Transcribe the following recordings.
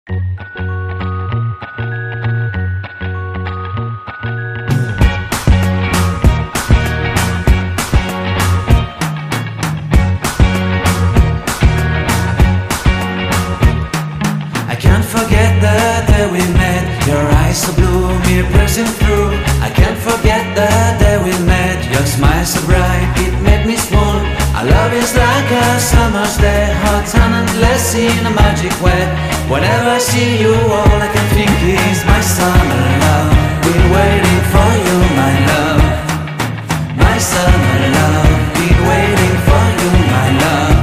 I can't forget the day we met. Your eyes so blue, me piercing through. I can't forget the day we met. Your smile so bright, it made me swoon. Our love is like a summer's day, hot and endless in a magic way. Whenever I see you, all I can think is my summer love. Been waiting for you, my love. My summer love. Been waiting for you, my love.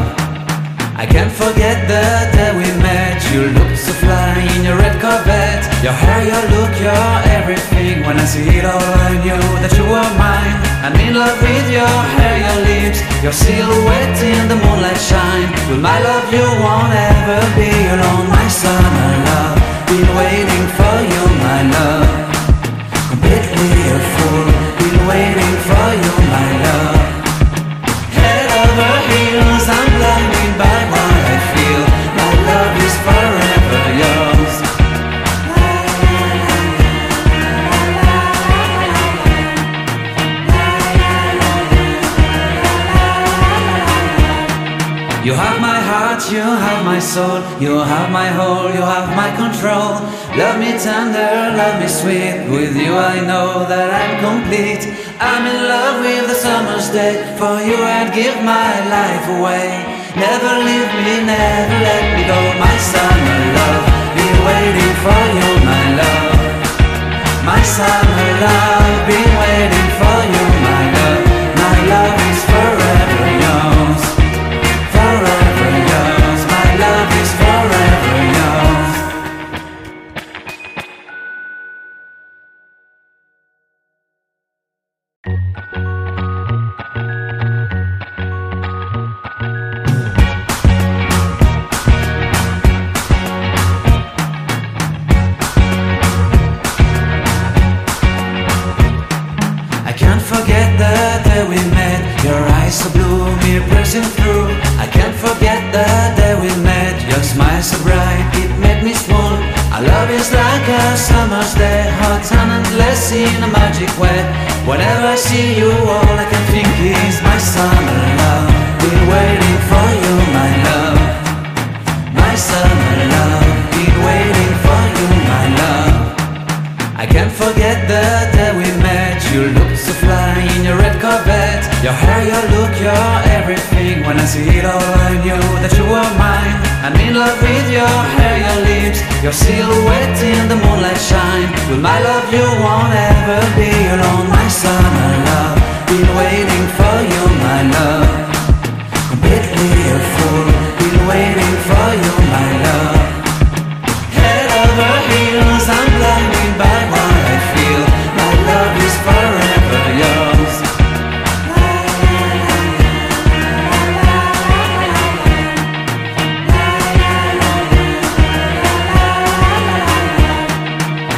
I can't forget the day we met. You looked so fly in your red Corvette. Your hair, your look, your everything. When I see it all, I knew that you were mine. I'm in love with your hair, your lips, your silhouette in the moonlight shine. With my love you won't ever be alone. My summer love, been waiting for you, my love. Completely a fool, been waiting for you, my love. Head over heels, I'm blinded by what I feel. My love is forever yours. You have my heart, you have my soul, you have my whole, you have my control. Love me tender, love me sweet. With you I know that I'm complete. I'm in love with the summer's day. For you I'd give my life away. Never leave me, never let me go. My summer love, been waiting for you, my love. My summer love, been waiting for you, my love. My love is forever yours. Forever yours, my love is forever yours. I can't forget the day we met. Your eyes so blue, me piercing through. I can't forget the day we met. Your smile so bright, it made me swoon. Our love is like a summer's day, hot and endless in a magic way. Whenever I see you, all I can think is my summer love. Been waiting for you, my love. My summer love. Been waiting for you, my love. I can't forget the day we met. You looked so fly in your red Corvette. Your hair, your look, your everything. When I see it all, I knew that you were mine. I'm in love with your hair, your lips, your silhouette in the moonlight shine. With my love you won't ever be alone. My summer love, been waiting for you, my love. Completely a fool, been waiting for you, my love. Head over heels, I'm blinded by what I feel. My love is forever yours.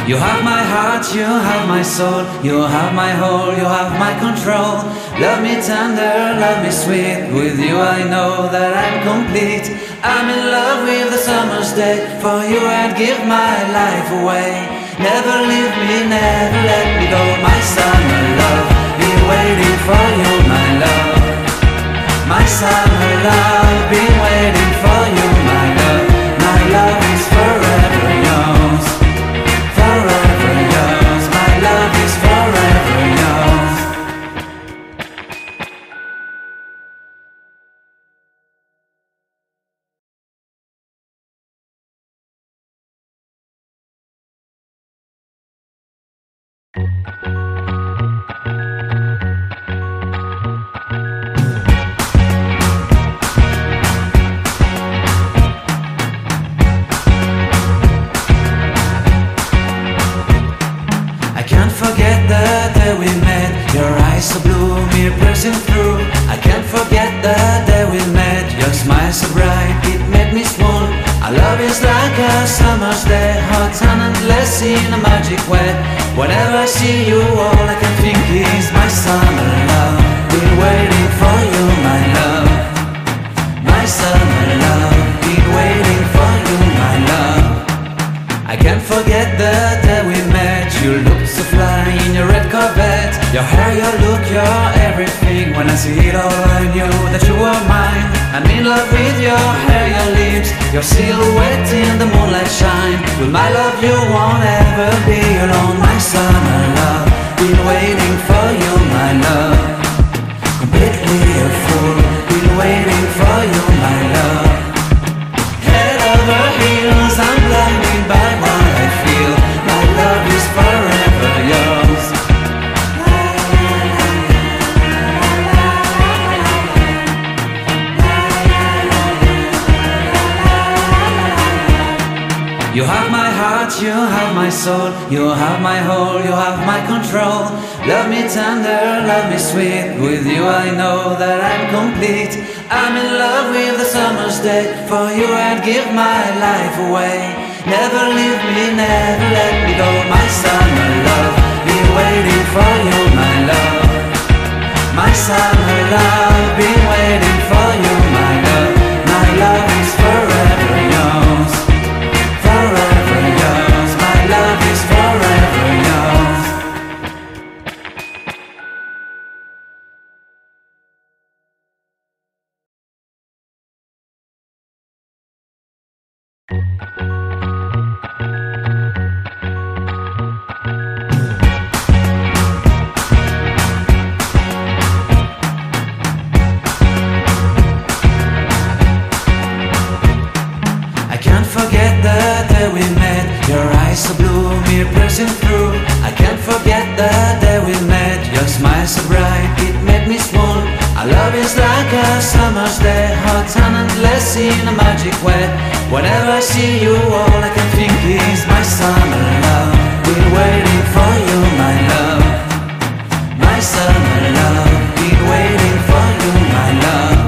You have my heart, you have my soul, you have my whole, you have my control. Love me tender, love me sweet. With you I know that I'm complete. I'm in love with the summer's day. For you I'd give my life away. Never leave me, never let me go. My summer love, been waiting for you, my love. My summer love, been waiting for you, my love. My love is forever yours. Forever yours, my love is forever yours. I can't forget the day we met. Your eyes so blue, me piercing through. I can't forget the day we met. Your smile so bright, it made me swoon. Our love is like a summer's day, hot and endless in a magic way. Whenever I see you, all I can think is my summer love. Been waiting for you, my love. My summer love. Been waiting for you, my love. your look, your everything. When I see it all, I knew that you were mine. I'm in love with your hair, your lips, your silhouette in the moonlight shine. With my love you won't ever be alone. My summer love, been waiting for you, my love. Completely a fool, been waiting for you, my love. Head over heels, I'm blinded by what I feel. My love is forever yours. You have my heart, you have my soul, you have my whole, you have my control. Love me tender, love me sweet, with you I know that I'm complete. I'm in love with the summer's day, for you I'd give my life away. Never leave me, never let me go, my summer love. Been waiting for you, my love. My summer love, been waiting for you, my love. My love is forever yours. Forever yours, my love is forever yours. I can't forget the day we met. Your eyes so blue, me piercing through. I can't forget the day we met. Your smile so bright, it made me swoon. Our love is like a summer's day, hot and endless in a magic way. Whenever I see you, all I can think is my summer love. Been waiting for you, my love. My summer love, been waiting for you, my love.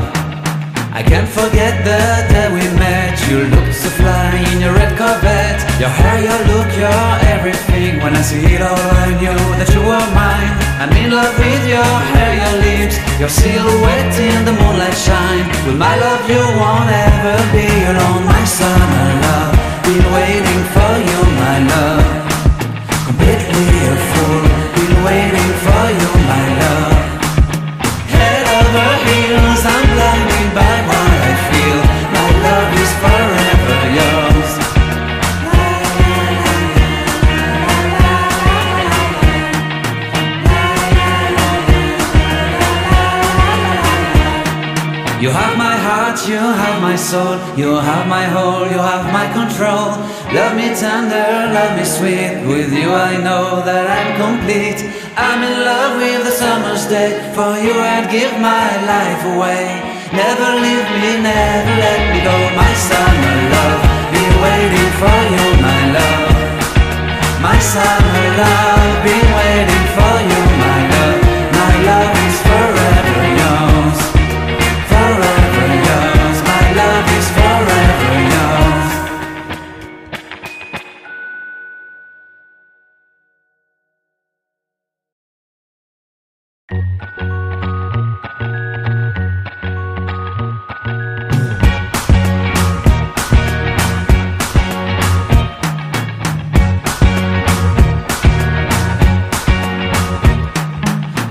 I can't forget the day we met. You looked so fly in your red Corvette. Your hair, your look, your everything. When I see it all, I knew that you were mine. I'm in love with your hair, your lips, your silhouette in the moonlight shine. With my love you won't ever be alone. My summer love, been waiting for you, my love. Completely a fool, been waiting for you, my love. Head over heels, I'm blinded by what I feel. My love is forever yours. You have my heart, you have my soul, you have my whole, you have my control. Love me tender, love me sweet, with you I know that I'm complete. I'm in love with the summer's day, for you I'd give my life away. Never leave me, never let me go, my summer love. Been waiting for you, my love. My summer love, been waiting for you, my love. My love is forever yours. Forever yours, my love is forever yours.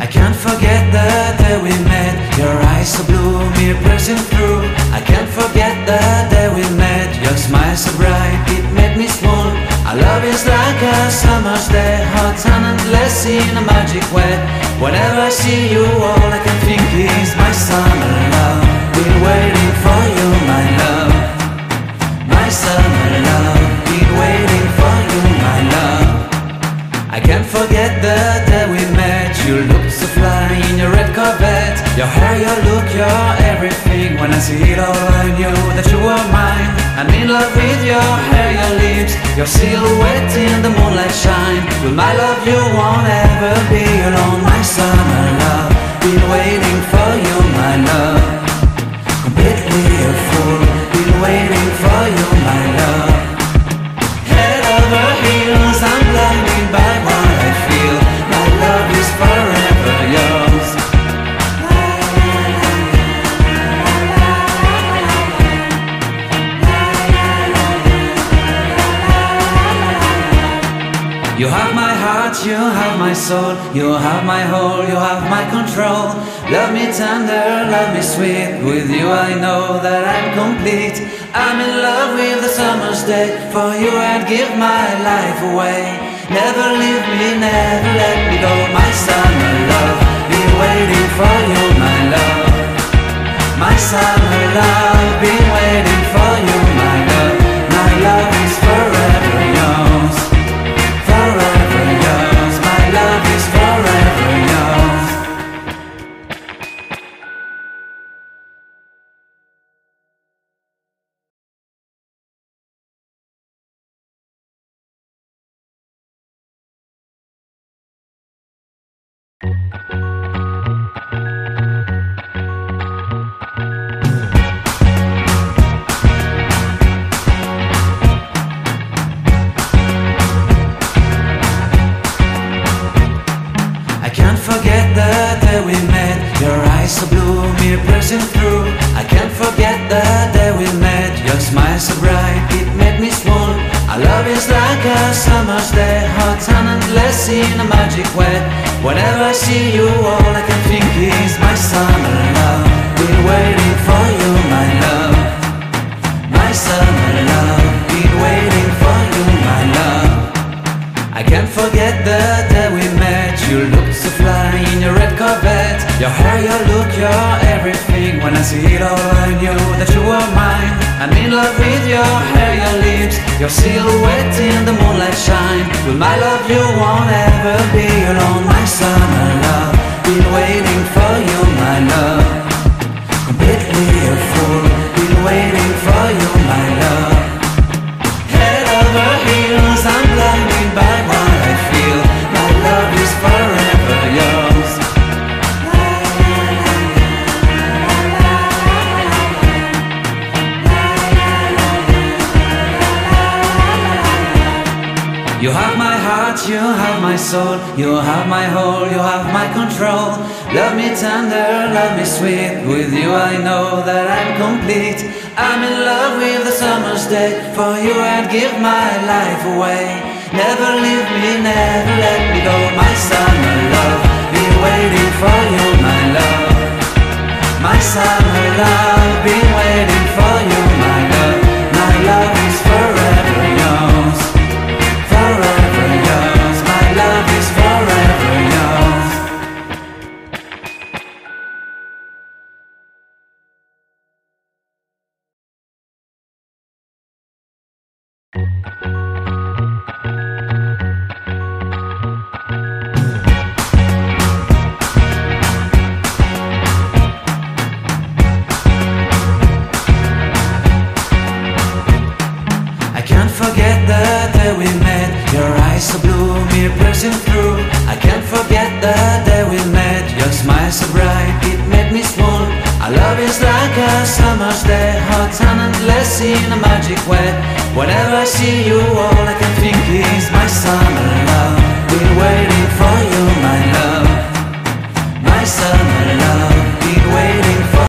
I can't forget the day we met. Your eyes so blue, me piercing through. I can't forget the day we met. Your smile so bright, it made me swoon. Our love is like a summer's day, hot and endless in a magic way. Whenever I see you, all I can think is my summer love. Been waiting for you, my love. My summer love, been waiting for you, my love. I can't forget the day we met. You looked so fly in your red Corvette. Your hair, your look, your everything. When I see it all, I knew that you were mine. I'm in love with your hair, your lips, your silhouette in the moonlight shine. With my love you won't ever be alone. My summer love, been waiting for you, my love. Completely a fool, been waiting for you, my love. Head over heels, I'm blinded by what I feel. My love is forever yours. You have my heart, heart, you have my soul, you have my whole, you have my control. Love me tender, love me sweet, with you I know that I'm complete. I'm in love with the summer's day, for you I'd give my life away. Never leave me, never let me go, my summer love, be waiting for you, my love. My summer love, be waiting for you, my love. My love is forever yours, forever yours. My love is forever yours. I can't forget the day we met. Your eyes so blue, me piercing through. I can't forget the day we met. Your smile so bright, it made me swoon. Our love is like a summer's day, hot and endless in a magic way. Whenever I see you, all I can think is my summer love. Been waiting for you, my love. My summer love, been waiting for you, my love. I can't forget the day we met. You looked so fly in your red Corvette. Your hair, your look, your everything. When I see it all, I knew that you were mine. I'm in love with your hair, your lips, your silhouette in the moonlight shine. With my love you won't ever be alone. My summer love, been waiting for you, my love. Completely a fool, been waiting for you, my love. Head over heels, I'm blinded by what I feel. My love is forever yours. You have my heart, you have my soul, you have my whole, you have my control. Love me tender, love me sweet, with you I know that I'm complete. I'm in love with the summer's day, for you I'd give my life away. Never leave me, never let me go, my summer love, be waiting for you, my love. My summer love, be waiting for you, my love. My love is forever yours, forever yours. My love is forever yours. I can't forget the day we met. Your eyes so blue, me piercing through. I can't forget the day we met. Your smile so bright, it made me swoon. Our love is like a summer's day, hot and endless in a magic way. Whenever I see you, all I can think is my summer love. Been waiting for you, my love. My summer love.